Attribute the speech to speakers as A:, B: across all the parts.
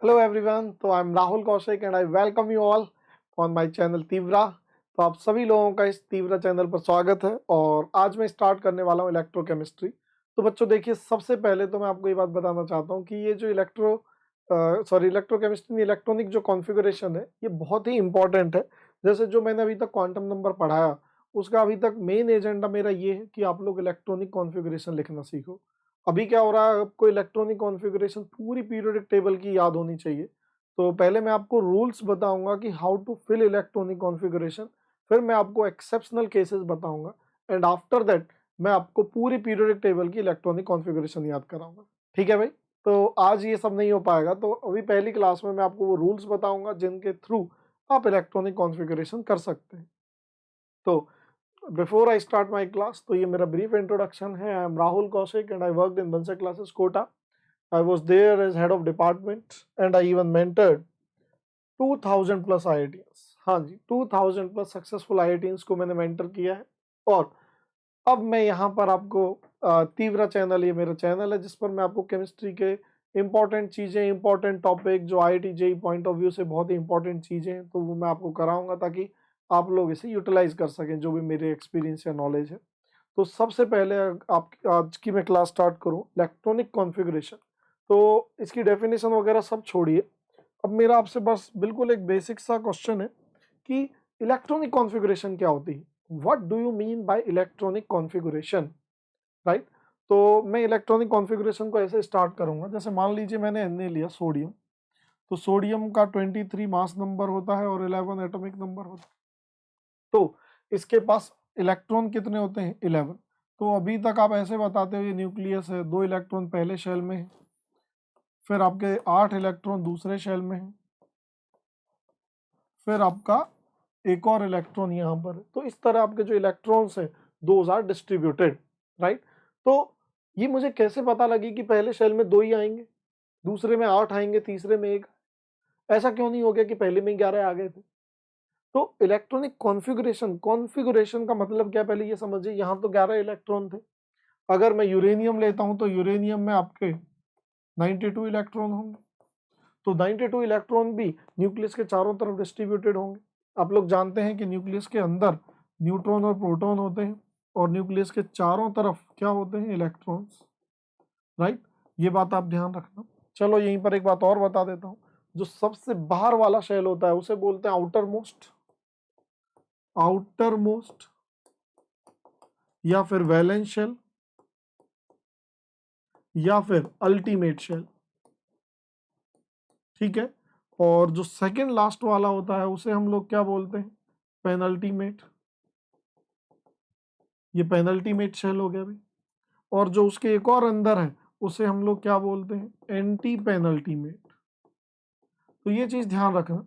A: Hello everyone, तो I am Rahul Kaushik and I welcome you all on my channel Teevra. तो आप सभी लोगों का इस तीव्रा चैनल पर स्वागत है और आज मैं स्टार्ट करने वाला हूँ इलेक्ट्रोकेमिस्ट्री। तो बच्चों देखिए, सबसे पहले तो मैं आपको ये बात बताना चाहता हूँ कि ये जो इलेक्ट्रोकेमिस्ट्री में इलेक्ट्रॉनिक जो कॉन्फ़िगरेशन है ये बहुत ही इंपॉर्टेंट है। जैसे जो मैंने अभी तक क्वांटम नंबर पढ़ाया उसका अभी तक मेन एजेंडा मेरा ये है कि आप लोग इलेक्ट्रॉनिक कॉन्फ़िगरेशन लिखना सीखो। अभी क्या हो रहा है, आपको इलेक्ट्रॉनिक कॉन्फ़िगरेशन पूरी पीरियोडिक टेबल की याद होनी चाहिए। तो पहले मैं आपको रूल्स बताऊंगा कि how to fill electronic configuration, फिर मैं आपको एक्सेप्शनल केसेस बताऊंगा एंड आफ्टर दैट मैं आपको पूरी पीरियोडिक टेबल की इलेक्ट्रॉनिक कॉन्फ़िगरेशन याद कराऊंगा। ठीक है भाई? तो आज ये सब नहीं हो पाएगा, तो अभी पहली क्लास में मैं आपको वो रूल्स बताऊंगा जिनके थ्रू आप इलेक्ट्रॉनिक कॉन्फ़िगरेशन कर सकते हैं। तो before I start my class, तो ये मेरा ब्रीफ इंट्रोडक्शन है। I am Rahul Kaushik and I worked in Bansal classes Kota. I was there as head of department and I even mentored 2000 plus IITs। हाँ जी, 2000 प्लस सक्सेसफुल IITs को मैंने मेंटर किया है। और अब मैं यहाँ पर आपको तीव्रा चैनल, ये मेरा चैनल है जिस पर मैं आपको केमिस्ट्री के इंपॉर्टेंट चीज़ें, इंपॉर्टेंट टॉपिक जो IIT JEE point of view से बहुत ही इंपॉर्टेंट चीज़ें हैं, तो वो मैं आपको कराऊंगा ताकि आप लोग इसे यूटिलाइज कर सकें जो भी मेरे एक्सपीरियंस या नॉलेज है। तो सबसे पहले आप आज की मैं क्लास स्टार्ट करूं इलेक्ट्रॉनिक कॉन्फ़िगरेशन। तो इसकी डेफिनेशन वगैरह सब छोड़िए, अब मेरा आपसे बस बिल्कुल एक बेसिक सा क्वेश्चन है कि इलेक्ट्रॉनिक कॉन्फ़िगरेशन क्या होती है। What do you mean by electronic configuration, right? तो मैं इलेक्ट्रॉनिक कॉन्फ़िगरेशन को ऐसे स्टार्ट करूंगा, जैसे मान लीजिए मैंने Na लिया, सोडियम। तो सोडियम का 23 मास नंबर होता है और 11 एटॉमिक नंबर होता है। तो इसके पास इलेक्ट्रॉन कितने होते हैं? 11। तो अभी तक आप ऐसे बताते हो ये न्यूक्लियस है, 2 इलेक्ट्रॉन पहले शेल में है, फिर आपके 8 इलेक्ट्रॉन दूसरे शेल में है, फिर आपका एक और इलेक्ट्रॉन यहाँ पर है। तो इस तरह आपके जो इलेक्ट्रॉन्स हैं दोज आर डिस्ट्रीब्यूटेड, राइट? तो ये मुझे कैसे पता लगी कि पहले शेल में 2 ही आएंगे, दूसरे में 8 आएंगे, तीसरे में 1? ऐसा क्यों नहीं हो गया कि पहले में 11 आ गए थे? तो इलेक्ट्रॉनिक कॉन्फ़िगरेशन, कॉन्फ़िगरेशन का मतलब क्या है पहले ये समझिए। यहाँ तो 11 इलेक्ट्रॉन थे। अगर मैं यूरेनियम लेता हूं तो यूरेनियम में आपके 92 इलेक्ट्रॉन होंगे। तो 92 इलेक्ट्रॉन भी न्यूक्लियस के चारों तरफ डिस्ट्रीब्यूटेड होंगे। आप लोग जानते हैं कि न्यूक्लियस के अंदर न्यूट्रॉन और प्रोटॉन होते हैं और न्यूक्लियस के चारों तरफ क्या होते हैं? Electrons, right? ये बात आप ध्यान रखना। चलो यहीं पर एक बात और बता देता हूँ। जो सबसे बाहर वाला शेल होता है उसे बोलते हैं आउटर मोस्ट, आउटर मोस्ट या फिर वैलेंस शेल या फिर अल्टीमेट शेल, ठीक है? और जो सेकंड लास्ट वाला होता है उसे हम लोग क्या बोलते हैं? पेनल्टीमेट। ये पेनल्टीमेट शेल हो गया भाई। और जो उसके एक और अंदर है उसे हम लोग क्या बोलते हैं? Anti penultimate. तो ये चीज ध्यान रखना।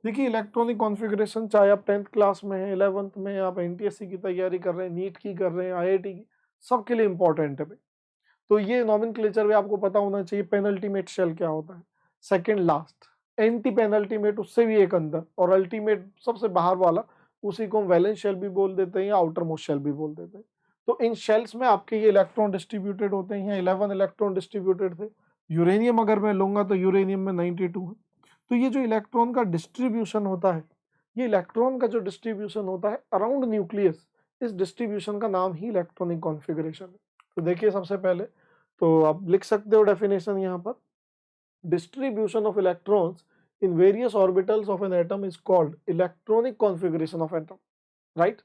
A: देखिए, इलेक्ट्रॉनिक कॉन्फ़िगरेशन चाहे आप 10th क्लास में है, 11th में, आप एनटीएससी की तैयारी कर रहे हैं, नीट की कर रहे हैं, आईआईटी की, सबके लिए इंपॉर्टेंट है भाई। तो ये नॉमेनक्लेचर भी आपको पता होना चाहिए। पेनल्टीमेट शेल क्या होता है? Second last. एंटी पेनल्टीमेट उससे भी एक अंदर, और अल्टीमेट सबसे बाहर वाला, उसी को हम वैलेंस शेल भी बोल देते हैं या आउटर मोस्ट शेल भी बोल देते हैं। तो इन शेल्स में आपके ये इलेक्ट्रॉन डिस्ट्रीब्यूटेड होते हैं। यहाँ 11 इलेक्ट्रॉन डिस्ट्रीब्यूटेड थे। यूरेनियम अगर मैं लूंगा तो यूरेनियम में 92 है। तो ये जो इलेक्ट्रॉन का डिस्ट्रीब्यूशन होता है, ये इलेक्ट्रॉन का जो डिस्ट्रीब्यूशन होता है अराउंड न्यूक्लियस, इस डिस्ट्रीब्यूशन का नाम ही इलेक्ट्रॉनिक कॉन्फ़िगरेशन है। तो देखिए, सबसे पहले तो आप लिख सकते हो डेफिनेशन यहाँ पर। Distribution of electrons in various orbitals of an atom is called electronic configuration of atom, right?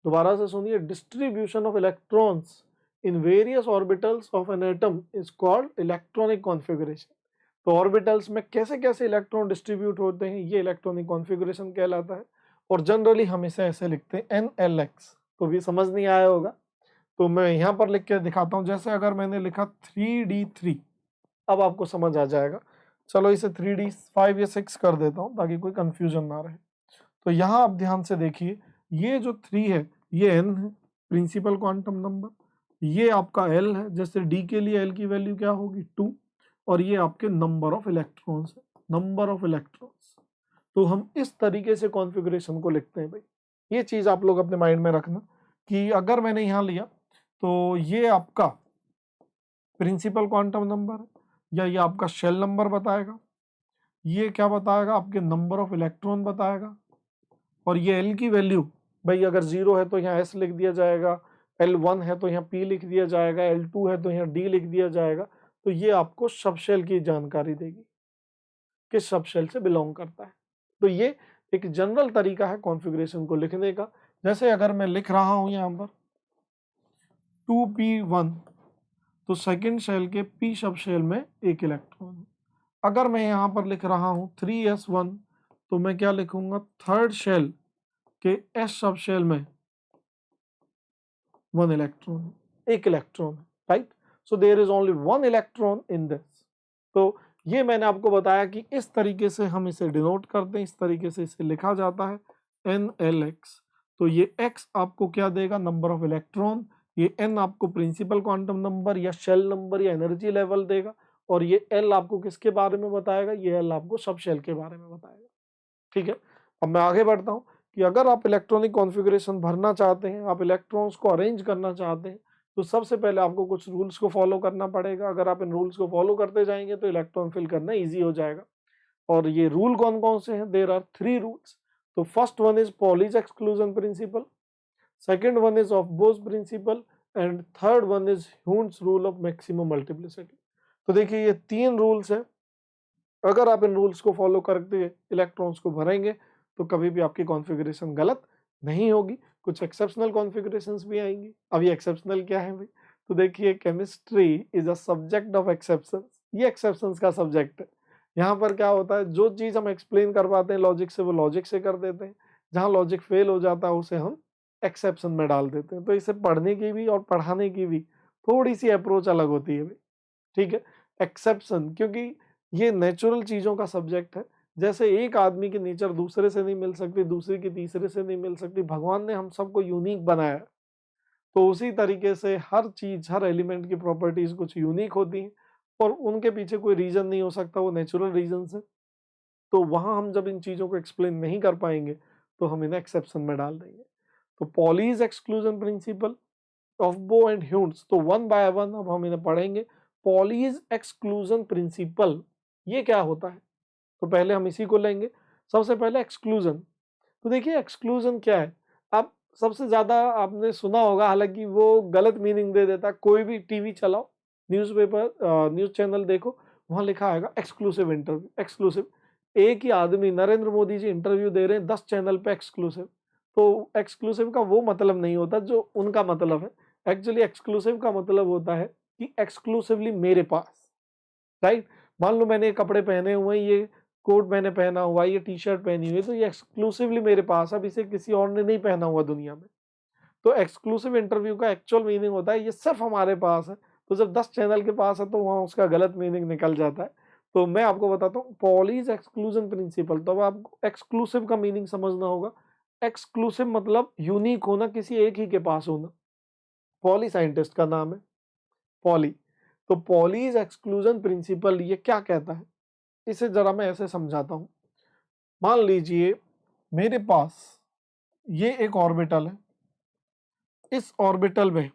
A: दोबारा से सुनिए। Distribution of electrons in various orbitals of an atom is called electronic configuration. तो ऑर्बिटल्स में कैसे कैसे electron distribute होते हैं, ये इलेक्ट्रॉनिक कॉन्फ़िगरेशन कहलाता है। और जनरली हम इसे ऐसे लिखते हैं NLX। तो भी समझ नहीं आया होगा, तो मैं यहाँ पर लिख के दिखाता हूँ। जैसे अगर मैंने लिखा 3D3, अब आपको समझ आ जाएगा। चलो इसे 3D5 या 6 कर देता हूँ ताकि कोई कंफ्यूजन ना रहे। तो यहाँ आप ध्यान से देखिए, ये जो 3 है ये N है, प्रिंसिपल क्वांटम नंबर। ये आपका L है, जैसे D के लिए L की वैल्यू क्या होगी? 2। और ये आपके नंबर ऑफ इलेक्ट्रॉन्स है, नंबर ऑफ इलेक्ट्रॉन्स। तो हम इस तरीके से कॉन्फ़िगरेशन को लिखते हैं भाई। ये चीज़ आप लोग अपने माइंड में रखना कि अगर मैंने यहाँ लिया तो ये आपका प्रिंसिपल क्वांटम नंबर है या ये आपका शेल नंबर बताएगा। ये क्या बताएगा, आपके नंबर ऑफ इलेक्ट्रॉन बताएगा। और ये एल की वैल्यू भाई अगर 0 है तो यहाँ एस लिख दिया जाएगा, L1 है तो यहाँ P लिख दिया जाएगा, L2 है तो यहाँ D लिख दिया जाएगा। तो ये आपको सब शेल की जानकारी देगी, किस सब शेल से बिलोंग करता है। तो ये एक जनरल तरीका है कॉन्फ़िगरेशन को लिखने का। जैसे अगर मैं लिख रहा हूं यहाँ पर 2p1, तो सेकंड शेल के P सब शेल में एक इलेक्ट्रॉन है। अगर मैं यहाँ पर लिख रहा हूँ 3s1, तो मैं क्या लिखूंगा, थर्ड शेल के S सब शेल में 1 इलेक्ट्रॉन, एक electron, right. So there is only 1 electron in this. तो ये मैंने आपको बताया कि इस तरीके से हम इसे डिनोट करते हैं, इस तरीके से इसे लिखा जाता है NLX। तो ये X आपको क्या देगा, नंबर ऑफ इलेक्ट्रॉन, ये N आपको प्रिंसिपल क्वांटम नंबर या शेल नंबर या एनर्जी लेवल देगा, और ये L आपको किसके बारे में बताएगा, ये L आपको सब शेल के बारे में बताएगा। ठीक है, अब मैं आगे बढ़ता हूँ कि अगर आप इलेक्ट्रॉनिक कॉन्फ़िगरेशन भरना चाहते हैं, आप इलेक्ट्रॉन्स को अरेंज करना चाहते हैं, तो सबसे पहले आपको कुछ रूल्स को फॉलो करना पड़ेगा। अगर आप इन रूल्स को फॉलो करते जाएंगे तो इलेक्ट्रॉन फिल करना ईजी हो जाएगा। और ये रूल कौन कौन से हैं, देयर आर 3 रूल्स। तो first one is Pauli's exclusion principle, second one is Aufbau principle, and third one is Hund's rule of maximum multiplicity. तो देखिए ये 3 रूल्स हैं, अगर आप इन रूल्स को फॉलो करके इलेक्ट्रॉन्स को भरेंगे तो कभी भी आपकी कॉन्फ़िगरेशन गलत नहीं होगी। कुछ एक्सेप्शनल कॉन्फ़िगरेशंस भी आएंगी। अब ये एक्सेप्शनल क्या है भाई, तो देखिए chemistry is a subject of exceptions, ये एक्सेप्शंस का सब्जेक्ट है। यहाँ पर क्या होता है, जो चीज़ हम एक्सप्लेन कर पाते हैं लॉजिक से वो लॉजिक से कर देते हैं, जहाँ लॉजिक फेल हो जाता है उसे हम एक्सेप्शन में डाल देते हैं। तो इसे पढ़ने की भी और पढ़ाने की भी थोड़ी सी अप्रोच अलग होती है भाई। ठीक है, एक्सेप्शन, क्योंकि ये नेचुरल चीज़ों का सब्जेक्ट है। जैसे एक आदमी की नेचर दूसरे से नहीं मिल सकती, दूसरे की तीसरे से नहीं मिल सकती, भगवान ने हम सबको यूनिक बनाया, तो उसी तरीके से हर चीज, हर एलिमेंट की प्रॉपर्टीज कुछ यूनिक होती हैं और उनके पीछे कोई रीजन नहीं हो सकता, वो नेचुरल रीजन से। तो वहां हम जब इन चीजों को एक्सप्लेन नहीं कर पाएंगे तो हम इन्हें एक्सेप्शन में डाल देंगे। तो Pauli's exclusion principle Aufbau and Hund's, तो वन बाय वन अब हम इन्हें पढ़ेंगे। पॉलीज एक्सक्लूजन प्रिंसिपल ये क्या होता है, तो पहले हम इसी को लेंगे। सबसे पहले एक्सक्लूजन। तो देखिए एक्सक्लूजन क्या है, आप सबसे ज्यादा आपने सुना होगा, हालांकि वो गलत मीनिंग दे देता है। कोई भी टीवी चलाओ, न्यूज़पेपर, न्यूज चैनल देखो, वहां लिखा आएगा एक्सक्लूसिव इंटरव्यू, एक्सक्लूसिव। एक ही आदमी नरेंद्र मोदी जी इंटरव्यू दे रहे हैं 10 चैनल पे एक्सक्लूसिव। तो एक्सक्लूसिव का वो मतलब नहीं होता जो उनका मतलब है। एक्चुअली एक्सक्लूसिव का मतलब होता है कि एक्सक्लूसिवली मेरे पास, राइट। मान लो मैंने ये कपड़े पहने हुए हैं, ये कोट मैंने पहना हुआ है, ये टी शर्ट पहनी हुई है, तो ये एक्सक्लूसिवली मेरे पास, अब इसे किसी और ने नहीं पहना हुआ दुनिया में। तो एक्सक्लूसिव इंटरव्यू का एक्चुअल मीनिंग होता है ये सिर्फ हमारे पास है। तो जब 10 चैनल के पास है तो वहां उसका गलत मीनिंग निकल जाता है। तो मैं आपको बताता हूँ पॉलीज एक्सक्लूजन प्रिंसिपल। तो अब आपको एक्सक्लूसिव का मीनिंग समझना होगा। एक्सक्लूसिव मतलब यूनिक होना, किसी एक ही के पास होना। पॉली साइंटिस्ट का नाम है, पॉली। तो पॉलीज एक्सक्लूजन प्रिंसिपल ये क्या कहता है, इसे जरा मैं ऐसे समझाता हूं। मान लीजिए मेरे पास ये एक ऑर्बिटल है, इस ऑर्बिटल में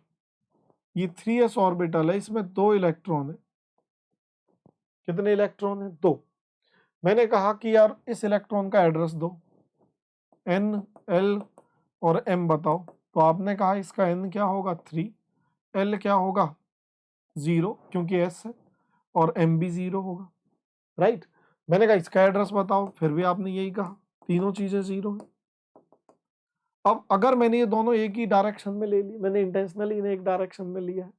A: ये 3s ऑर्बिटल है, इसमें 2 इलेक्ट्रॉन है। कितने इलेक्ट्रॉन है, 2। मैंने कहा कि यार इस इलेक्ट्रॉन का एड्रेस दो, n, l और m बताओ। तो आपने कहा इसका n क्या होगा 3, l क्या होगा 0 क्योंकि s है, और m भी 0 होगा, राइट। मैंने कहा इसका एड्रेस बताओ, फिर भी आपने यही कहा, तीनों चीजें 0 है। अब अगर मैंने ये दोनों एक ही डायरेक्शन में ले ली, मैंने इंटेंशनली इन्हें एक डायरेक्शन में लिया है,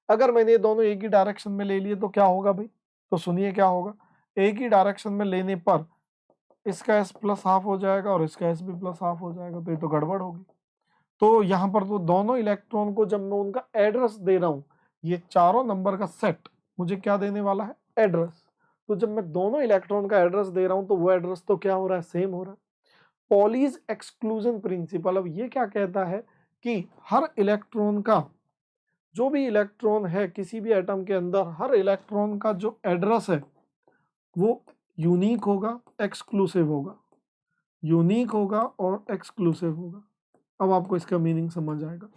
A: अगर मैंने ये दोनों एक ही डायरेक्शन में ले लिए तो क्या होगा भाई, तो सुनिए क्या होगा। एक ही डायरेक्शन में लेने पर इसका s प्लस हाफ हो जाएगा और इसका s भी प्लस हाफ हो जाएगा, तो ये तो गड़बड़ होगी। तो यहाँ पर तो दोनों इलेक्ट्रॉन को जब मैं उनका एड्रेस दे रहा हूँ, ये चारों नंबर का सेट मुझे क्या देने वाला है, एड्रेस। तो जब मैं दोनों इलेक्ट्रॉन का एड्रेस दे रहा हूँ तो वो एड्रेस तो क्या हो रहा है, सेम हो रहा है। पॉलीज एक्सक्लूजन प्रिंसिपल अब ये क्या कहता है कि हर इलेक्ट्रॉन का, जो भी इलेक्ट्रॉन है किसी भी एटम के अंदर, हर इलेक्ट्रॉन का जो एड्रेस है वो यूनिक होगा, एक्सक्लूसिव होगा, यूनिक होगा और एक्सक्लूसिव होगा। अब आपको इसका मीनिंग समझ आएगा।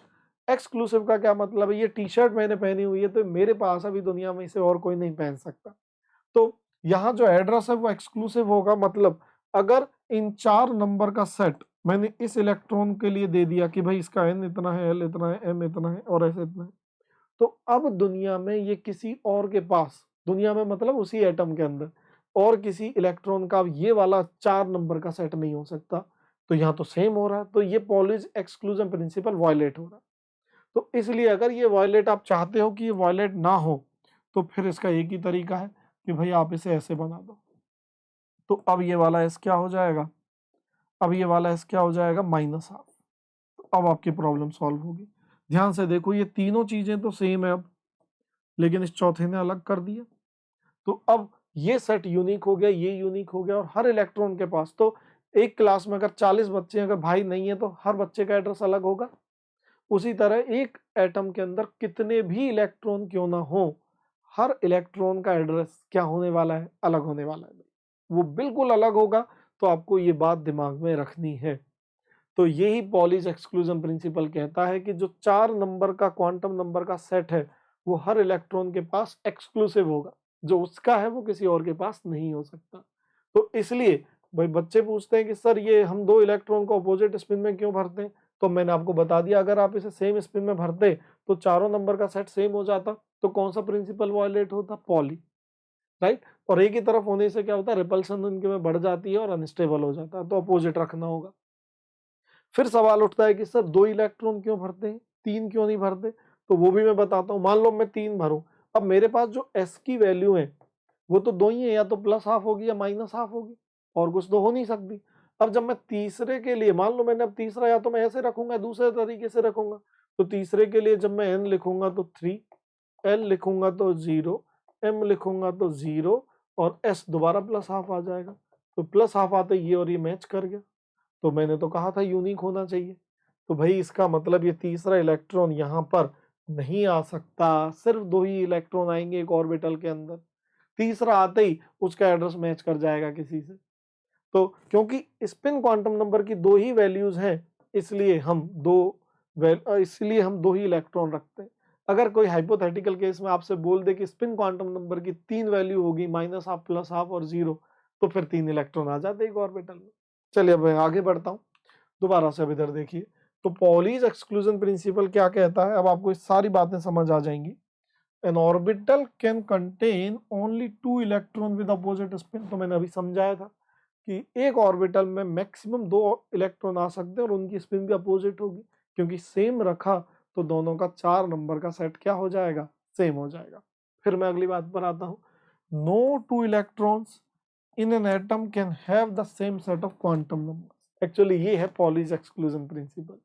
A: एक्सक्लूसिव का क्या मतलब है, ये टी शर्ट मैंने पहनी हुई है तो मेरे पास अभी दुनिया में इसे और कोई नहीं पहन सकता। तो यहाँ जो एड्रेस है वो एक्सक्लूसिव होगा, मतलब अगर इन 4 नंबर का सेट मैंने इस इलेक्ट्रॉन के लिए दे दिया कि भाई इसका n इतना है, l इतना है, m इतना है और ऐसे इतना है, तो अब दुनिया में ये किसी और के पास, दुनिया में मतलब उसी एटम के अंदर और किसी इलेक्ट्रॉन का ये वाला 4 नंबर का सेट नहीं हो सकता। तो यहाँ तो सेम हो रहा है, तो ये पॉलीज एक्सक्लूजन प्रिंसिपल वायलेट हो रहा है। तो इसलिए अगर ये वायलेट आप चाहते हो कि ये वायलेट ना हो, तो फिर इसका एक ही तरीका है कि भाई आप इसे ऐसे बना दो। तो अब ये वाला एस क्या हो जाएगा, अब ये वाला एस क्या हो जाएगा, -हाफ। तो अब आपकी प्रॉब्लम सॉल्व होगी। ध्यान से देखो, ये तीनों चीजें तो सेम है अब, लेकिन इस चौथे ने अलग कर दिया। तो अब ये सेट यूनिक हो गया, ये यूनिक हो गया, और हर इलेक्ट्रॉन के पास, तो एक क्लास में अगर 40 बच्चे अगर भाई नहीं है तो हर बच्चे का एड्रेस अलग होगा। उसी तरह एक एटम के अंदर कितने भी इलेक्ट्रॉन क्यों ना हो, हर इलेक्ट्रॉन का एड्रेस क्या होने वाला है, अलग होने वाला है, वो बिल्कुल अलग होगा। तो आपको ये बात दिमाग में रखनी है। तो यही पॉलीज एक्सक्लूजन प्रिंसिपल कहता है कि जो 4 नंबर का क्वांटम नंबर का सेट है वो हर इलेक्ट्रॉन के पास एक्सक्लूसिव होगा, जो उसका है वो किसी और के पास नहीं हो सकता। तो इसलिए भाई बच्चे पूछते हैं कि सर ये हम 2 इलेक्ट्रॉन को अपोजिट स्पिन में क्यों भरते हैं, तो मैंने आपको बता दिया, अगर आप इसे सेम स्पिन में भरते तो चारों नंबर का सेट सेम हो जाता, तो कौन सा प्रिंसिपल वायलेट होता, पॉली, राइट। और एक ही तरफ होने से क्या होता है, रिपल्सन उनके में बढ़ जाती है और अनस्टेबल हो जाता है, तो अपोजिट रखना होगा। फिर सवाल उठता है कि सर 2 इलेक्ट्रॉन क्यों भरते हैं, 3 क्यों नहीं भरते, तो वो भी मैं बताता हूँ। मान लो मैं 3 भरूं, अब मेरे पास जो s की वैल्यू है वो तो 2 ही है, या तो +हाफ होगी या -हाफ होगी, और कुछ तो हो नहीं सकती। अब जब मैं तीसरे के लिए, मान लो मैंने अब तीसरा या तो मैं ऐसे रखूंगा, दूसरे तरीके से रखूंगा, तो तीसरे के लिए जब मैं n लिखूंगा तो 3, l लिखूंगा तो 0, m लिखूंगा तो 0, और s दोबारा +हाफ आ जाएगा। तो +हाफ आते ये और ये मैच कर गया। तो मैंने तो कहा था यूनिक होना चाहिए। तो भाई इसका मतलब ये तीसरा इलेक्ट्रॉन यहाँ पर नहीं आ सकता, सिर्फ 2 ही इलेक्ट्रॉन आएंगे एक ऑर्बिटल के अंदर। तीसरा आते ही उसका एड्रेस मैच कर जाएगा किसी से। तो क्योंकि स्पिन क्वांटम नंबर की 2 ही वैल्यूज हैं, इसलिए हम 2 ही इलेक्ट्रॉन रखते हैं। अगर कोई हाइपोथेटिकल केस में आपसे बोल दे कि स्पिन क्वांटम नंबर की 3 वैल्यू होगी, -हाफ, +हाफ और 0, तो फिर 3 इलेक्ट्रॉन आ जाते एक ऑर्बिटल में। चलिए अब मैं आगे बढ़ता हूँ, दोबारा से अब इधर देखिए। तो पॉलीज एक्सक्लूजन प्रिंसिपल क्या कहता है, अब आपको सारी बातें समझ आ जाएंगी। N orbital can contain only 2 electron with opposite spin. तो मैंने अभी समझाया था कि एक ऑर्बिटल में मैक्सिमम 2 इलेक्ट्रॉन आ सकते हैं और उनकी स्पिन भी अपोजिट होगी, क्योंकि सेम रखा तो दोनों का 4 नंबर का सेट क्या हो जाएगा, सेम हो जाएगा। फिर मैं अगली बात पर आता हूँ। No 2 electrons in an atom can have the same set of quantum numbers. Actually ये है Pauli's exclusion principle.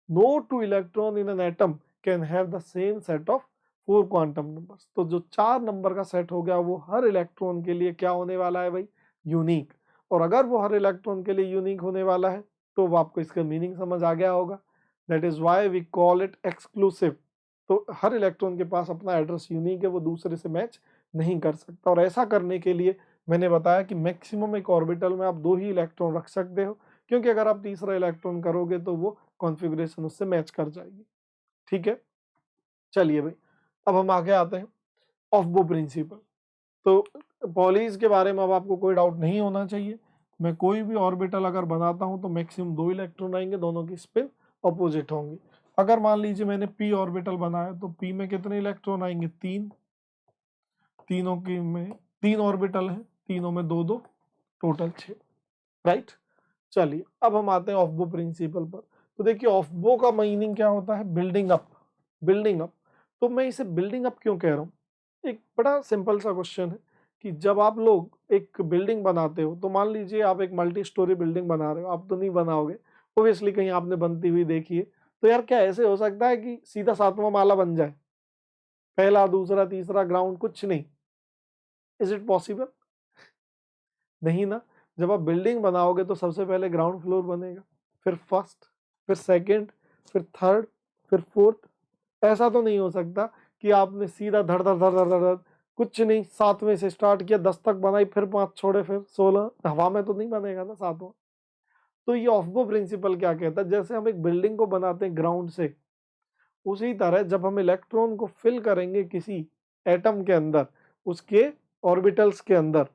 A: No 2 electron in an atom can have the same set of 4 quantum numbers. तो जो 4 नंबर का set हो गया वो हर electron के लिए क्या होने वाला है भाई, यूनिक। और अगर वो हर इलेक्ट्रॉन के लिए यूनिक होने वाला है तो वो आपको इसका मीनिंग समझ आ गया होगा। That is why we call it exclusive. तो हर इलेक्ट्रॉन के पास अपना एड्रेस यूनिक है, वो दूसरे से मैच नहीं कर सकता। और ऐसा करने के लिए मैंने बताया कि मैक्सिमम एक ऑर्बिटल में आप 2 ही इलेक्ट्रॉन रख सकते हो, क्योंकि अगर आप तीसरा इलेक्ट्रॉन करोगे तो वो कॉन्फ़िगरेशन उससे मैच कर जाएगी। ठीक है, चलिए भाई अब हम आगे आते हैं ऑफ बो प्रिंसिपल। तो पॉलीज के बारे में अब आपको कोई डाउट नहीं होना चाहिए। मैं कोई भी ऑर्बिटल अगर बनाता हूं तो मैक्सिमम 2 इलेक्ट्रॉन आएंगे, दोनों की स्पिन अपोजिट होंगी। अगर मान लीजिए मैंने पी ऑर्बिटल बनाया तो पी में कितने इलेक्ट्रॉन आएंगे, 3, तीनों की में 3 ऑर्बिटल है, तीनों में 2 2, टोटल 6, राइट। चलिए अब हम आते हैं ऑफ बो प्रिंसिपल पर। तो देखिए ऑफ बो का मीनिंग क्या होता है, बिल्डिंग अप, बिल्डिंग अप। तो मैं इसे बिल्डिंग अप क्यों कह रहा हूँ, एक बड़ा सिंपल सा क्वेश्चन है कि जब आप लोग एक बिल्डिंग बनाते हो, तो मान लीजिए आप एक मल्टी स्टोरी बिल्डिंग बना रहे हो, आप तो नहीं बनाओगे ओब्वियसली, कहीं आपने बनती हुई देखी है। तो यार क्या ऐसे हो सकता है कि सीधा 7वां माला बन जाए, पहला दूसरा तीसरा ग्राउंड कुछ नहीं, इज इट पॉसिबल, नहीं ना। जब आप बिल्डिंग बनाओगे तो सबसे पहले ग्राउंड फ्लोर बनेगा, फिर फर्स्ट, फिर सेकंड, फिर थर्ड, फिर फोर्थ। ऐसा तो नहीं हो सकता कि आपने सीधा धड़ धड़ धड़ धड़ धड़ कुछ नहीं 7वें से स्टार्ट किया, 10 तक बनाई, फिर 5 छोड़े, फिर 16, हवा में तो नहीं बनेगा ना 7वां। तो ये ऑफबो प्रिंसिपल क्या कहता है, जैसे हम एक बिल्डिंग को बनाते हैं ग्राउंड से, उसी तरह जब हम इलेक्ट्रॉन को फिल करेंगे किसी एटम के अंदर, उसके ऑर्बिटल्स के अंदर,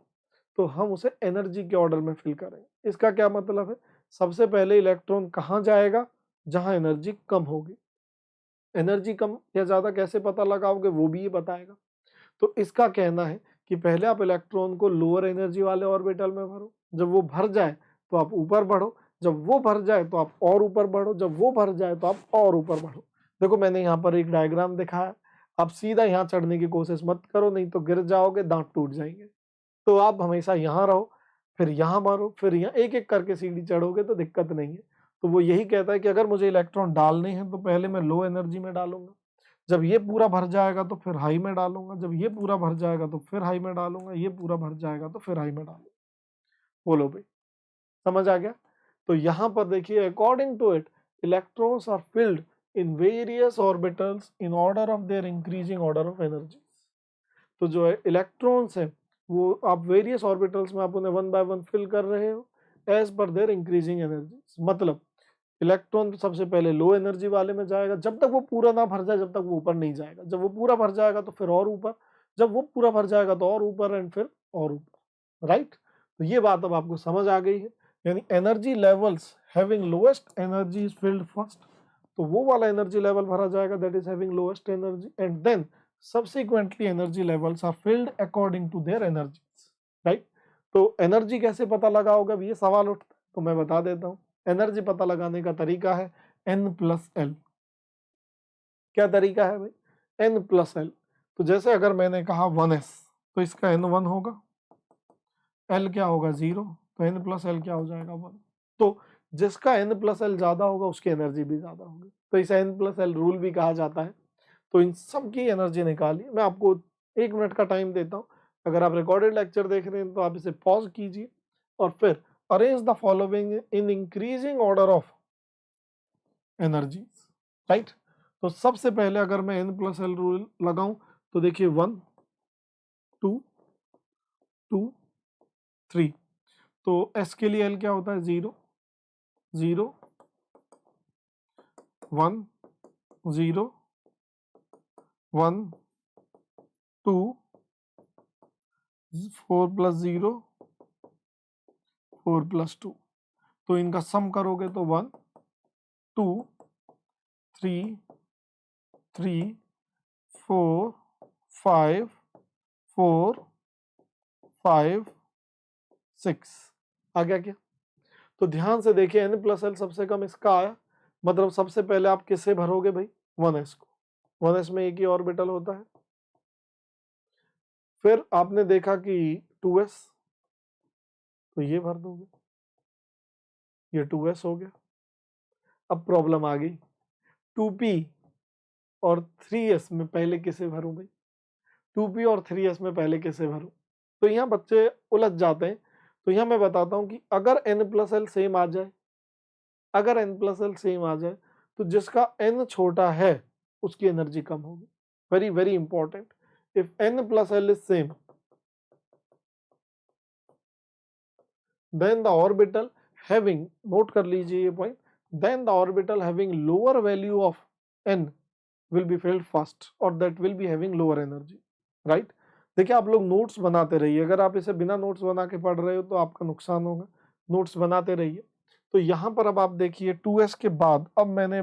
A: तो हम उसे एनर्जी के ऑर्डर में फिल करेंगे। इसका क्या मतलब है, सबसे पहले इलेक्ट्रॉन कहाँ जाएगा, जहां एनर्जी कम होगी। एनर्जी कम या ज्यादा कैसे पता लगाओगे, वो भी ये बताएगा। तो इसका कहना है कि पहले आप इलेक्ट्रॉन को लोअर एनर्जी वाले ऑर्बिटल में भरो, जब वो भर जाए तो आप ऊपर बढ़ो, जब वो भर जाए तो आप और ऊपर बढ़ो, जब वो भर जाए तो आप और ऊपर बढ़ो। देखो मैंने यहाँ पर एक डायग्राम दिखाया, आप सीधा यहाँ चढ़ने की कोशिश मत करो, नहीं तो गिर जाओगे, दांत टूट जाएंगे। तो आप हमेशा यहाँ रहो, फिर यहाँ मारो, फिर यहाँ, एक एक करके सीढ़ी चढ़ोगे तो दिक्कत नहीं है। तो वो यही कहता है कि अगर मुझे इलेक्ट्रॉन डालने हैं तो पहले मैं लो एनर्जी में डालूंगा, जब ये पूरा भर जाएगा तो फिर हाई में डालूंगा, जब ये पूरा भर जाएगा तो फिर हाई में डालूंगा, ये पूरा भर जाएगा तो फिर हाई में डालूंगा। बोलो भाई, समझ आ गया? तो यहाँ पर देखिए, according to it electrons are filled in various orbitals in order of their increasing order of energy. तो जो है इलेक्ट्रॉन्स है वो आप वेरियस ऑर्बिटल्स में आप उन्हें वन बाय वन फिल कर रहे हो as per their increasing energy. मतलब इलेक्ट्रॉन सबसे पहले लो एनर्जी वाले में जाएगा, जब तक वो पूरा ना भर जाए जब तक वो ऊपर नहीं जाएगा, जब वो पूरा भर जाएगा तो फिर और ऊपर, जब वो पूरा भर जाएगा तो और ऊपर, एंड फिर और ऊपर। राइट? तो ये बात अब आपको समझ आ गई है, यानी energy levels having lowest energy is filled first, तो वो वाला एनर्जी लेवल भरा जाएगा that is having lowest energy, and then subsequently energy levels are filled according to their energies, right? तो एनर्जी कैसे पता लगाओगे, अब ये सवाल उठता है, तो मैं बता देता हूँ। एनर्जी पता लगाने का तरीका है n+l। क्या तरीका है भाई? n+l। तो जैसे अगर मैंने कहा 1s तो इसका n1 होगा, l क्या होगा 0, तो n+l क्या हो जाएगा 1। तो जिसका n+l ज्यादा होगा उसकी एनर्जी भी ज्यादा होगी, तो इसे n+l रूल भी कहा जाता है। तो इन सब की एनर्जी निकालिए। मैं आपको 1 मिनट का टाइम देता हूँ, अगर आप रिकॉर्डेड लेक्चर देख रहे हैं तो आप इसे पॉज कीजिए और फिर arrange the following in increasing order of energy. Right? तो सबसे पहले अगर मैं n+l रूल लगाऊं तो देखिए 1 2 2 3, तो s के लिए l क्या होता है 0 0 1 0 1 2 4 + 0 4 + 2, तो इनका सम करोगे तो 1 2 3 3 4 5 4 5 6 आ गया क्या? तो ध्यान से देखिए n+l सबसे कम इसका आया, मतलब सबसे पहले आप किससे भरोगे भाई? 1s को। 1s में एक ही ऑर्बिटल होता है। फिर आपने देखा कि 2s, तो ये भर दोगे, ये 2s हो गया। अब प्रॉब्लम आ गई, 2p और 3s में पहले किसे भरूं भाई? 2p और 3s में पहले किसे भरूं? तो यहाँ बच्चे उलझ जाते हैं। तो यहाँ मैं बताता हूँ कि अगर n+l सेम आ जाए, अगर n+l सेम आ जाए तो जिसका n छोटा है उसकी एनर्जी कम होगी। Very very important, if n+l is same then the orbital having, note कर लीजिए ये point, then the orbital having lower value of n will be filled first or that will be having lower energy, right? देखिए आप लोग notes बनाते रहिए, अगर आप इसे बिना नोट्स बना के पढ़ रहे हो तो आपका नुकसान होगा, नोट्स बनाते रहिए। तो यहाँ पर अब आप देखिए 2s के बाद अब मैंने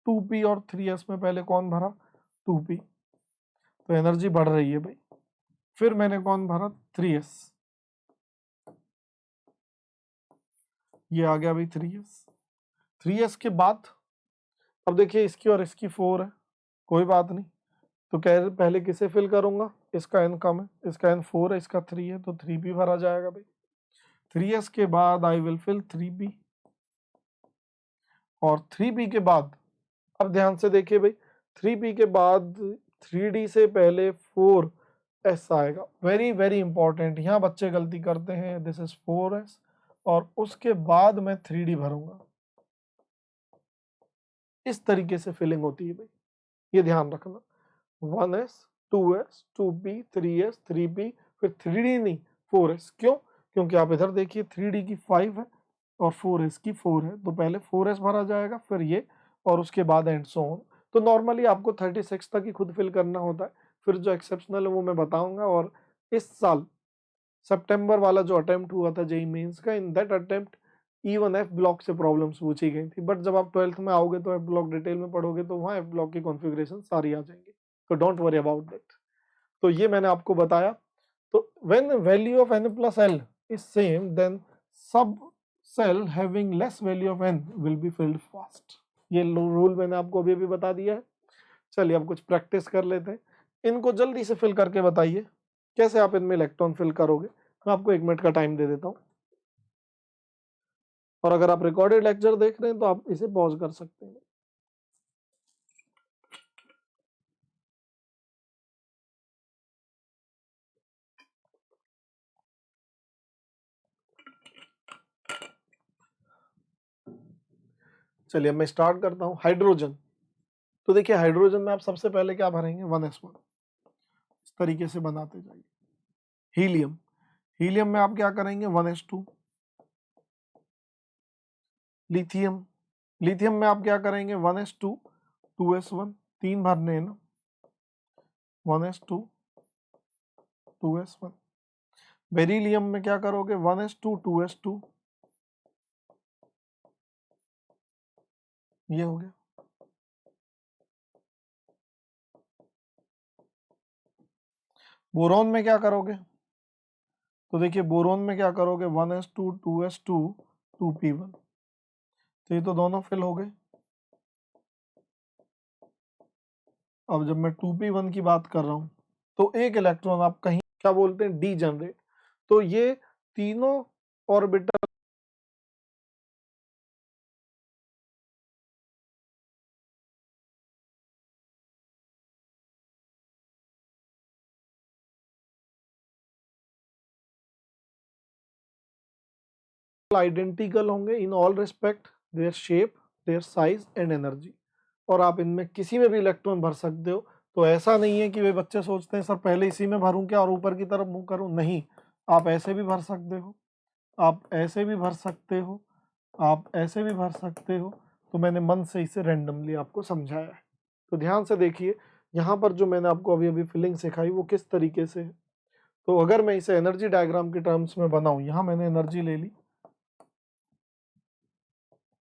A: 2p और 3s में पहले कौन भरा? 2p, तो एनर्जी बढ़ रही है भाई। फिर मैंने कौन भरा? 3s, ये आ गया भाई 3s। 3s के बाद अब देखिए इसकी और इसकी 4 है, कोई बात नहीं, तो कह पहले किसे फिल करूंगा? इसका n कम है, इसका n 4 है, इसका 3 है, तो 3p भरा जाएगा भाई। 3s के बाद आई विल फिल 3p, और 3p के बाद अब ध्यान से देखिए भाई, 3p के बाद 3d से पहले 4s आएगा। वेरी वेरी इंपॉर्टेंट, यहाँ बच्चे गलती करते हैं, दिस इज 4s और उसके बाद मैं 3d भरूंगा। इस तरीके से फिलिंग होती है भाई, ये ध्यान रखना। 1s 2s 2p 3s 3p, फिर 3d नहीं 4s। क्यों? क्योंकि आप इधर देखिए 3d की 5 है और 4s की 4 है, तो पहले 4s भरा जाएगा, फिर ये, और उसके बाद एंड सो ऑन। तो नॉर्मली आपको 36 तक ही खुद फिल करना होता है, फिर जो एक्सेप्शनल है वो मैं बताऊंगा, और इस साल सितंबर वाला जो अटेम्प्ट हुआ था जेईई मेंस का, in that attempt even F block से प्रॉब्लम्स पूछी गई थी, बट जब आप 12th में आओगे तो एफ ब्लॉक डिटेल में पढ़ोगे तो वहाँ एफ ब्लॉक की कॉन्फ़िगरेशन सारी आ जाएंगी, तो डोंट वरी अबाउट दैट। तो ये मैंने आपको बताया। तो when value of n plus l is same then subshell having less value of n will be filled fast. ये रूल मैंने आपको अभी अभी बता दिया है। चलिए अब कुछ प्रैक्टिस कर लेते हैं, इनको जल्दी से फिल करके बताइए कैसे आप इनमें इलेक्ट्रॉन फिल करोगे। मैं आपको 1 मिनट का टाइम दे देता हूँ, और अगर आप रिकॉर्डेड लेक्चर देख रहे हैं तो आप इसे पॉज कर सकते हैं। चलिए अब मैं स्टार्ट करता हूँ। हाइड्रोजन, तो देखिए हाइड्रोजन में आप सबसे पहले क्या भरेंगे, 1s1, इस तरीके से बनाते जाइए। हीलियम, हीलियम में आप क्या करेंगे, 1s2। लिथियम, लिथियम में आप क्या करेंगे, 1s2 2s1, 3 भरने हैं ना, 1s2 2s1। बेरिलियम में क्या करोगे, 1s2 2s2, ये हो गया। बोरॉन में क्या करोगे, तो देखिए बोरोन में क्या करोगे, 1s2 2s2 2p1, तो ये तो दोनों फिल हो गए। अब जब मैं 2p1 की बात कर रहा हूं तो एक इलेक्ट्रॉन आप कहीं क्या बोलते हैं, डी जनरेट, तो ये तीनों ऑर्बिटल आइडेंटिकल होंगे in all respect, their shape, their size and energy, और आप इनमें किसी में भी इलेक्ट्रॉन भर सकते हो। तो ऐसा नहीं है कि वे बच्चे सोचते हैं सर पहले इसी में भरूं क्या और ऊपर की तरफ मुंह करूं, नहीं, आप ऐसे भी भर सकते हो, आप ऐसे भी भर सकते हो, आप ऐसे भी भर सकते हो। तो मैंने मन से इसे रैंडमली आपको समझाया है। तो ध्यान से देखिए यहाँ पर जो मैंने आपको अभी अभी फिलिंग सिखाई वो किस तरीके से है। तो अगर मैं इसे एनर्जी डायग्राम के टर्म्स में बनाऊं, यहाँ मैंने एनर्जी ले ली,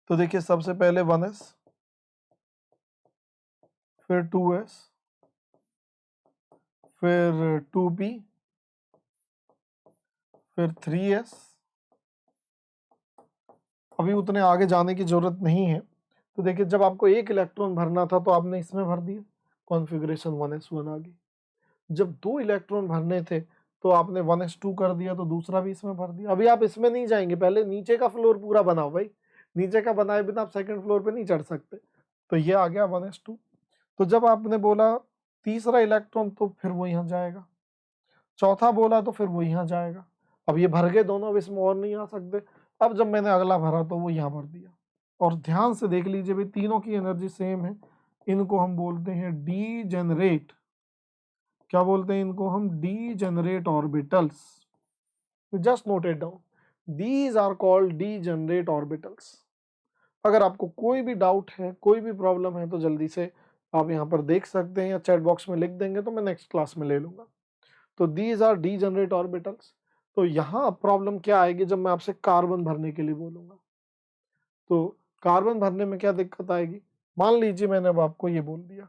A: तो देखिए सबसे पहले 1s, फिर 2s, फिर 2p, फिर 3s। अभी उतने आगे जाने की जरूरत नहीं है। तो देखिए जब आपको एक इलेक्ट्रॉन भरना था तो आपने इसमें भर दिया, कॉन्फ़िगरेशन 1s1 आ गई। जब 2 इलेक्ट्रॉन भरने थे तो आपने 1s2 कर दिया, तो दूसरा भी इसमें भर दिया। अभी आप इसमें नहीं जाएंगे, पहले नीचे का फ्लोर पूरा बनाओ भाई, नीचे का बनाए बिना आप सेकंड फ्लोर पे नहीं चढ़ सकते। तो ये आ गया 1s2। तो जब आपने बोला तीसरा इलेक्ट्रॉन तो फिर वो यहाँ जाएगा, चौथा बोला तो फिर वो यहाँ जाएगा। अब ये भर गए दोनों, अब इसमें और नहीं आ सकते। अब जब मैंने अगला भरा तो वो यहाँ भर दिया। और ध्यान से देख लीजिए भाई तीनों की एनर्जी सेम है, इनको हम बोलते हैं डी जनरेट, क्या बोलते हैं इनको हम, degenerate orbitals. Just note it down, these are called degenerate orbitals. अगर आपको कोई भी डाउट है, कोई भी प्रॉब्लम है तो जल्दी से आप यहाँ पर देख सकते हैं या चैट बॉक्स में लिख देंगे तो मैं नेक्स्ट क्लास में ले लूंगा। तो these R D generate orbitals. तो यहाँ प्रॉब्लम क्या आएगी जब मैं आपसे कार्बन भरने के लिए बोलूंगा, तो कार्बन भरने में क्या दिक्कत आएगी। मान लीजिए मैंने अब आपको ये बोल दिया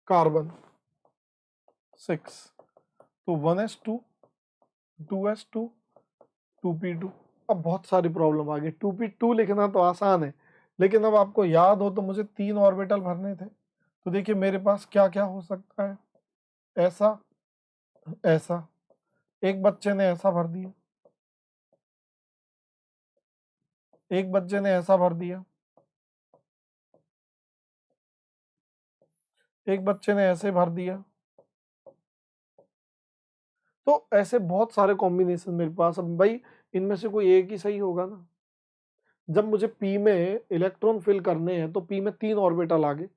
A: कार्बन 6, तो 1s2 2s2 2p2। अब बहुत सारी प्रॉब्लम आ गई, 2p2 लिखना तो आसान है, लेकिन अब आपको याद हो तो मुझे 3 ऑर्बिटल भरने थे। तो देखिए मेरे पास क्या क्या हो सकता है, ऐसा, ऐसा, एक बच्चे ने ऐसा भर दिया, एक बच्चे ने ऐसा भर दिया, एक बच्चे ने ऐसे भर दिया। तो ऐसे बहुत सारे कॉम्बिनेशन मेरे पास। अब भाई इनमें से कोई एक ही सही होगा ना। जब मुझे पी में इलेक्ट्रॉन फिल करने हैं तो पी में 3 ऑर्बिटल आ गए,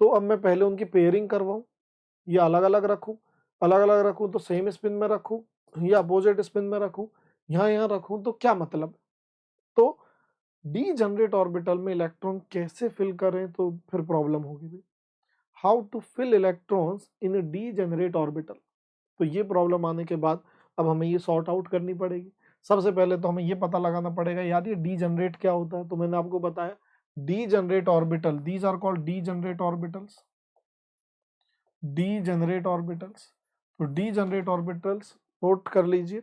A: तो अब मैं पहले उनकी पेयरिंग करवाऊं या अलग अलग रखूं, अलग अलग रखूं तो सेम स्पिन में रखूं या अपोजिट स्पिन में रखूं, यहाँ यहाँ रखूं, तो क्या मतलब। तो डी जनरेट ऑर्बिटल में इलेक्ट्रॉन कैसे फिल करें तो फिर प्रॉब्लम होगी भाई। How to fill electrons in a degenerate orbital. तो ये प्रॉब्लम आने के बाद अब हमें ये सॉर्ट आउट करनी पड़ेगी। सबसे पहले तो हमें ये पता लगाना पड़ेगा यार ये डी जनरेट क्या होता है। तो मैंने आपको बताया degenerate orbital, these are called degenerate orbitals. Degenerate orbitals, तो डी जनरेट ऑर्बिटल्स नोट कर लीजिए।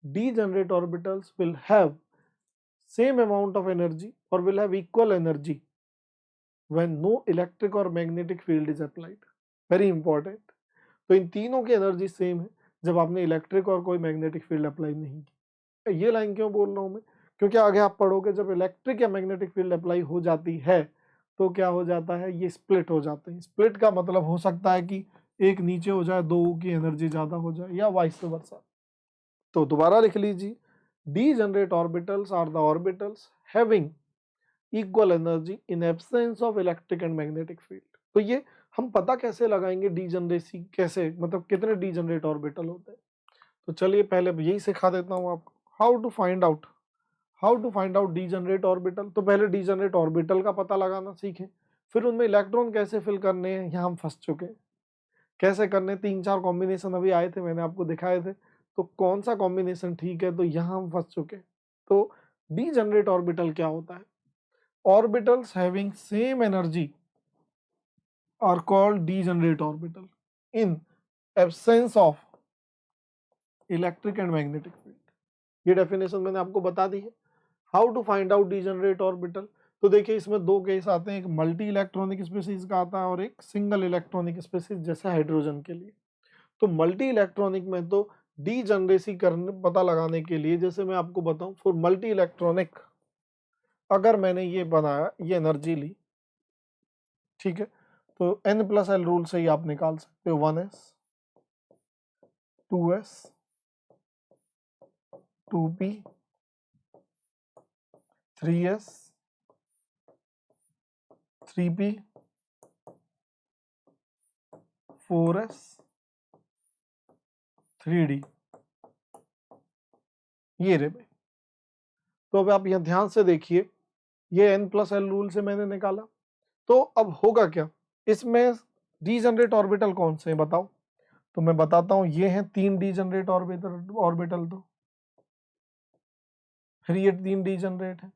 A: Degenerate orbitals will have same amount of energy or will have equal energy when no electric or magnetic field is applied. Very important. तो इन तीनों की energy same है जब आपने electric और कोई मैग्नेटिक फील्ड अप्लाई नहीं की। ये लाइन क्यों बोल रहा हूं मैं, क्योंकि आगे आप पढ़ोगे जब इलेक्ट्रिक या मैग्नेटिक फील्ड अप्लाई हो जाती है तो क्या हो जाता है, ये स्प्लिट हो जाते हैं। स्प्लिट का मतलब हो सकता है कि एक नीचे हो जाए, दो की एनर्जी ज्यादा हो जाए, या वाइस वर्सा। तो दोबारा लिख लीजिए, degenerate orbitals are the orbitals having equal energy in absence of electric and magnetic field। तो ये हम पता कैसे लगाएंगे डीजनरेसी कैसे, मतलब कितने डीजनरेट ऑर्बिटल होते हैं। तो चलिए पहले यही सिखा देता हूँ आपको, how to find out degenerate orbital. तो पहले डीजनरेट ऑर्बिटल का पता लगाना सीखें, फिर उनमें इलेक्ट्रॉन कैसे फिल करने हैं, यहाँ हम फंस चुके हैं। कैसे करने, 3-4 कॉम्बिनेशन अभी आए थे, मैंने आपको दिखाए थे, तो कौन सा कॉम्बिनेशन ठीक है, तो यहाँ हम फंस चुके। तो डीजनरेट ऑर्बिटल क्या होता है, orbitals having same energy are called degenerate orbital in absence of electric and magnetic field. ये डेफिनेशन मैंने आपको बता दी है। How to find out degenerate orbital, तो देखिए इसमें दो केस आते हैं, एक मल्टी इलेक्ट्रॉनिक स्पीसीज का आता है और एक सिंगल इलेक्ट्रॉनिक स्पीसीज जैसे हाइड्रोजन के लिए। तो मल्टी इलेक्ट्रॉनिक में तो डीजनरेसी करने पता लगाने के लिए, जैसे मैं आपको बताऊं, फॉर मल्टी इलेक्ट्रॉनिक अगर मैंने ये बनाया, ये एनर्जी ली, ठीक है, तो n+l रूल से ही आप निकाल सकते हो 1s 2s 2p 3s 3p 4s 3d। ये रे भाई, तो अब आप यहाँ ध्यान से देखिए, ये n+l रूल से मैंने निकाला। तो अब होगा क्या, इसमें डीजनरेट ऑर्बिटल कौन से हैं बताओ। तो मैं बताता हूं, ये हैं 3 डीजनरेट ऑर्बिटल, तो फिर ये 3 डीजनरेट है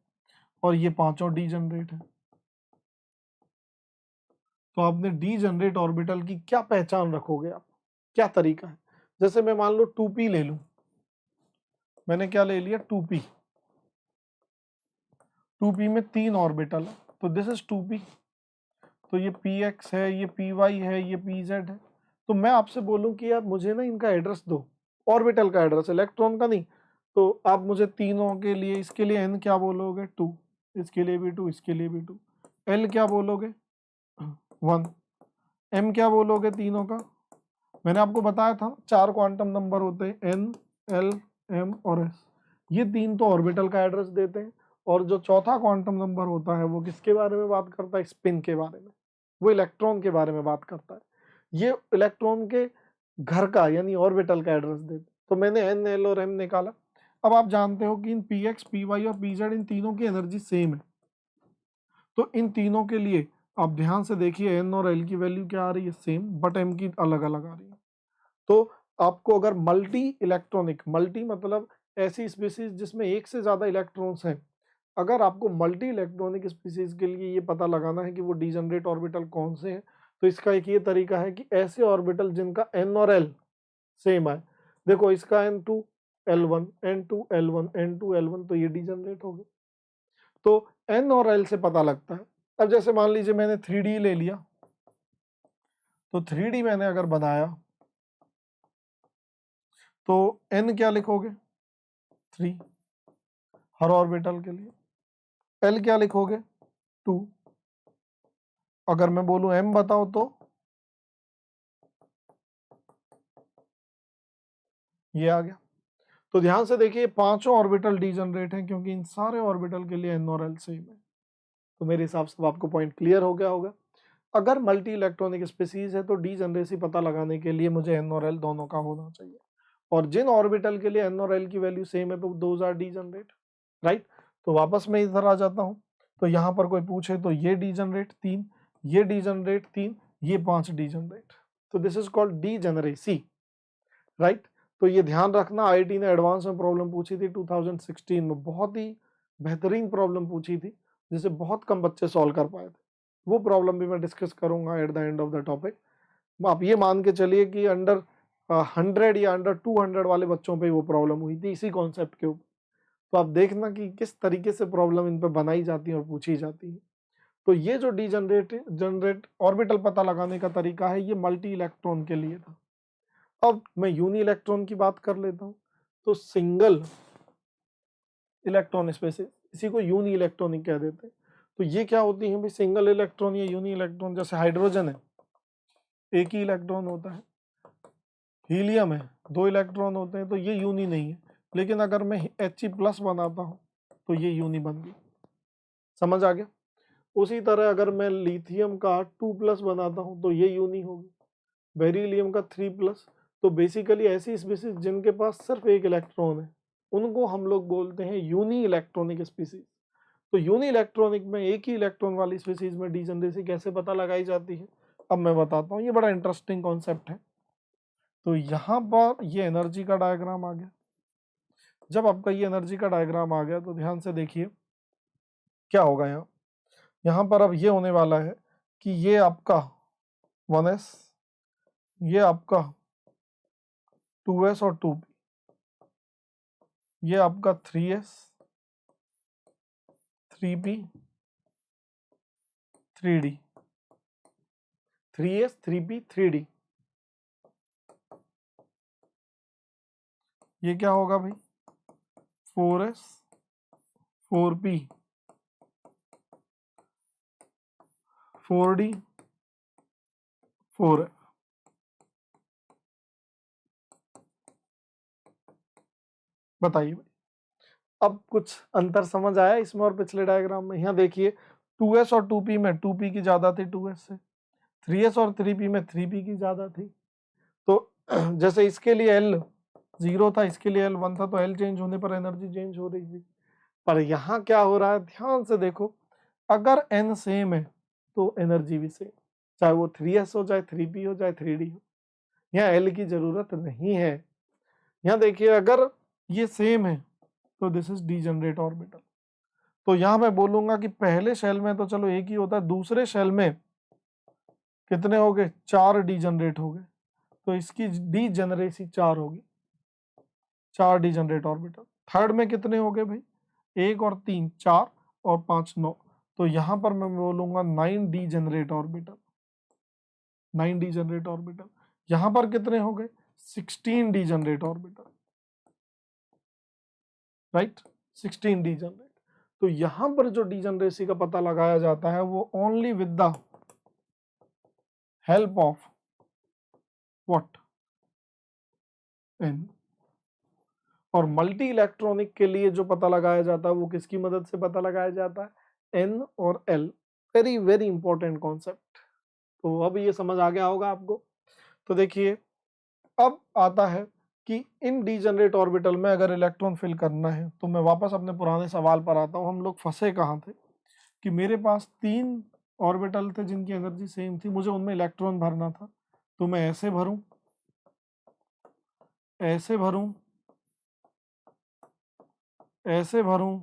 A: और ये पांचों डीजनरेट है। तो आपने डीजनरेट ऑर्बिटल की क्या पहचान रखोगे आप, क्या तरीका है। जैसे मैं मान लो 2p ले लूं, मैंने क्या ले लिया 2p, 2p में 3 ऑर्बिटल है, तो दिस इज 2p। तो ये px है, ये py है, ये pz है। तो मैं आपसे बोलूं कि यार मुझे ना इनका एड्रेस दो, ऑर्बिटल का एड्रेस, इलेक्ट्रॉन का नहीं। तो आप मुझे तीनों के लिए, इसके लिए n क्या बोलोगे 2, इसके लिए भी 2, इसके लिए भी 2, l क्या बोलोगे 1, m क्या बोलोगे तीनों का। मैंने आपको बताया था 4 क्वांटम नंबर होते हैं, n l m और s। ये 3 तो ऑर्बिटल का एड्रेस देते हैं, और जो चौथा क्वांटम नंबर होता है वो किसके बारे में बात करता है, स्पिन के बारे में, वो इलेक्ट्रॉन के बारे में बात करता है। ये इलेक्ट्रॉन के घर का यानी ऑर्बिटल का एड्रेस देते। तो मैंने n l और m निकाला। अब आप जानते हो कि इन px py और pz इन तीनों की एनर्जी सेम है। तो इन तीनों के लिए आप ध्यान से देखिए, n और l की वैल्यू क्या आ रही है सेम, बट m की अलग अलग आ रही है। तो आपको अगर मल्टी इलेक्ट्रॉनिक, मल्टी मतलब ऐसी स्पीसीज जिसमें एक से ज्यादा इलेक्ट्रॉन्स हैं, अगर आपको मल्टी इलेक्ट्रॉनिक स्पीसीज के लिए ये पता लगाना है कि वो डीजनरेट ऑर्बिटल कौन से हैं, तो इसका एक ये तरीका है कि ऐसे ऑर्बिटल जिनका n और l सेम है, देखो इसका n2 l1 n2 l1 n2 l1, तो ये डीजनरेट हो गए। तो n और l से पता लगता है। अब जैसे मान लीजिए मैंने 3D ले लिया, तो 3D मैंने अगर बनाया तो n क्या लिखोगे 3 हर ऑर्बिटल के लिए, l क्या लिखोगे 2, अगर मैं बोलूं m बताओ तो ये आ गया। तो ध्यान से देखिए, पांचों ऑर्बिटल डीजनरेट हैं क्योंकि इन सारे ऑर्बिटल के लिए n और l सेम है। तो मेरे हिसाब से आपको पॉइंट क्लियर हो गया होगा। अगर मल्टी इलेक्ट्रॉनिक स्पीसीज है तो डीजनरेसी पता लगाने के लिए मुझे n और l दोनों का होना चाहिए, और जिन ऑर्बिटल के लिए n और l की वैल्यू सेम है तो दोज आर डीजनरेट, राइट। तो वापस मैं इधर आ जाता हूँ, तो यहाँ पर कोई पूछे तो ये डीजनरेट 3, ये डीजनरेट 3, ये 5 डीजनरेट, तो this is called degeneracy, right. तो ये ध्यान रखना, आईआईटी ने एडवांस में प्रॉब्लम पूछी थी 2016 में, बहुत ही बेहतरीन प्रॉब्लम पूछी थी जिसे बहुत कम बच्चे सॉल्व कर पाए थे। वो प्रॉब्लम भी मैं डिस्कस करूंगा at the end of the topic. आप ये मान के चलिए कि अंडर 100 या अंडर 200 वाले बच्चों पे वो प्रॉब्लम हुई थी इसी कॉन्सेप्ट के ऊपर। तो आप देखना कि किस तरीके से प्रॉब्लम इन पे बनाई जाती है और पूछी जाती है। तो ये जो जनरेट ऑर्बिटल पता लगाने का तरीका है, ये मल्टी इलेक्ट्रॉन के लिए था। अब मैं यूनी इलेक्ट्रॉन की बात कर लेता हूँ। तो सिंगल इलेक्ट्रॉन स्पेसिस, इसी को यूनी इलेक्ट्रॉनिक कह देते हैं। तो ये क्या होती है भाई, सिंगल इलेक्ट्रॉन या यूनी इलेक्ट्रॉन। जैसे हाइड्रोजन है, एक ही इलेक्ट्रॉन होता है, हीलियम है 2 इलेक्ट्रॉन होते हैं, तो ये यूनी नहीं है। लेकिन अगर मैं He+ बनाता हूँ तो ये यूनी बन गई, समझ आ गया। उसी तरह अगर मैं लिथियम का 2+ बनाता हूँ तो ये यूनी होगी, बेरिलियम का 3+। तो बेसिकली ऐसी स्पीसीज जिनके पास सिर्फ एक इलेक्ट्रॉन है उनको हम लोग बोलते हैं यूनी इलेक्ट्रॉनिक स्पीसीज। तो यूनी इलेक्ट्रॉनिक में एक ही इलेक्ट्रॉन वाली स्पीसीज में डीजनरेसी कैसे पता लगाई जाती है, अब मैं बताता हूँ। ये बड़ा इंटरेस्टिंग कॉन्सेप्ट है। तो यहाँ पर ये एनर्जी का डायग्राम आ गया। जब आपका ये एनर्जी का डायग्राम आ गया तो ध्यान से देखिए क्या होगा। यहाँ पर अब ये होने वाला है कि ये आपका 1s, ये आपका 2s और 2p, ये आपका 3s 3p 3d, 3s 3p 3d। ये क्या होगा भाई, 4s 4p 4d 4f। बताइए भाई, अब कुछ अंतर समझ आया इसमें और पिछले डायग्राम में। यहाँ देखिए 2s और 2p में 2p की ज्यादा थी 2s से, 3s और 3p में 3p की ज्यादा थी। तो जैसे इसके लिए L 0 था, इसके लिए L 1 था, तो L चेंज होने पर एनर्जी चेंज हो रही थी। पर यहाँ क्या हो रहा है, ध्यान से देखो, अगर N सेम है तो एनर्जी भी सेम, चाहे वो 3s हो, चाहे 3p हो, चाहे 3d हो। यहाँ L की जरूरत नहीं है। यहाँ देखिए अगर ये सेम है तो दिस इज डीजनरेट ऑर्बिटल। तो यहाँ मैं बोलूंगा कि पहले शेल में तो चलो एक ही होता है, दूसरे शेल में कितने हो गए, 4 डीजनरेट हो गए। तो इसकी डीजनरेसी 4 होगी, 4 डीजनरेट ऑर्बिटल। थर्ड में कितने हो गए भाई, 1 और 3 4 और 5 9। तो यहाँ पर मैं बोलूंगा 9 डीजनरेट ऑर्बिटल, 9 डीजनरेट ऑर्बिटल। यहाँ पर कितने हो गए, 16 डीजनरेट ऑर्बिटल, राइट, 16 डीजनरेट। तो यहाँ पर जो डीजनरेसी का पता लगाया जाता है वो only with the help of what, n. और मल्टी इलेक्ट्रॉनिक के लिए जो पता लगाया जाता है वो किसकी मदद से पता लगाया जाता है, एन और L. Very very important concept. तो अब ये समझ आ गया होगा आपको। तो देखिए अब आता है कि इन डीजनरेट ऑर्बिटल में अगर इलेक्ट्रॉन फिल करना है, तो मैं वापस अपने पुराने सवाल पर आता हूँ। हम लोग फंसे कहाँ थे कि मेरे पास 3 ऑर्बिटल थे जिनकी एनर्जी सेम थी, मुझे उनमें इलेक्ट्रॉन भरना था। तो मैं ऐसे भरूं, ऐसे भरूं, ऐसे भरूं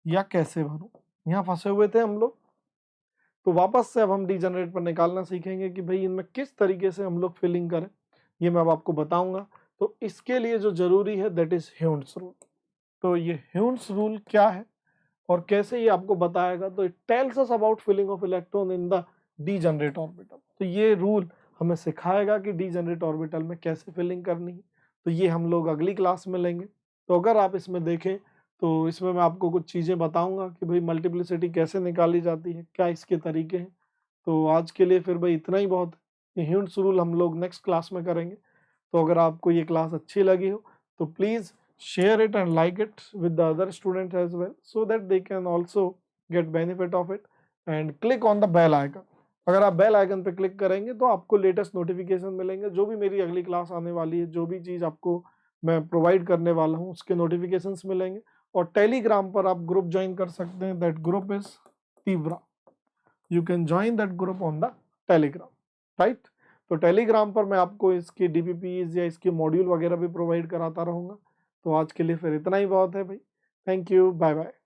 A: या कैसे भरूं, यहाँ फंसे हुए थे हम लोग। तो वापस से अब हम डीजनरेट पर निकालना सीखेंगे कि भाई इनमें किस तरीके से हम लोग फिलिंग करें, ये मैं अब आपको बताऊंगा। तो इसके लिए जो जरूरी है दैट इज ह्यून्स रूल। तो ये ह्यून्स रूल क्या है और कैसे ये आपको बताएगा, तो it tells us about filling of electron in the degenerate orbital. तो ये रूल हमें सिखाएगा कि डीजनरेट ऑर्बिटल में कैसे फिलिंग करनी है। तो ये हम लोग अगली क्लास में लेंगे। तो अगर आप इसमें देखें तो इसमें मैं आपको कुछ चीज़ें बताऊंगा कि भाई मल्टीप्लिसिटी कैसे निकाली जाती है, क्या इसके तरीके हैं। तो आज के लिए फिर भाई इतना ही बहुत है। ह्यून्स रूल हम लोग नेक्स्ट क्लास में करेंगे। तो अगर आपको ये क्लास अच्छी लगी हो तो please share it and like it with the other students as well, so that they can also get benefit of it, and click on the bell icon। अगर आप बेल आइकन पे क्लिक करेंगे तो आपको लेटेस्ट नोटिफिकेशन मिलेंगे, जो भी मेरी अगली क्लास आने वाली है, जो भी चीज़ आपको मैं प्रोवाइड करने वाला हूँ उसके नोटिफिकेशंस मिलेंगे। और टेलीग्राम पर आप ग्रुप ज्वाइन कर सकते हैं, that group is Teevra, you can join that group on the Telegram, right. तो टेलीग्राम पर मैं आपको इसके DPPs या इसके मॉड्यूल वगैरह भी प्रोवाइड कराता रहूँगा। तो आज के लिए फिर इतना ही बहुत है भाई, थैंक यू, बाय बाय।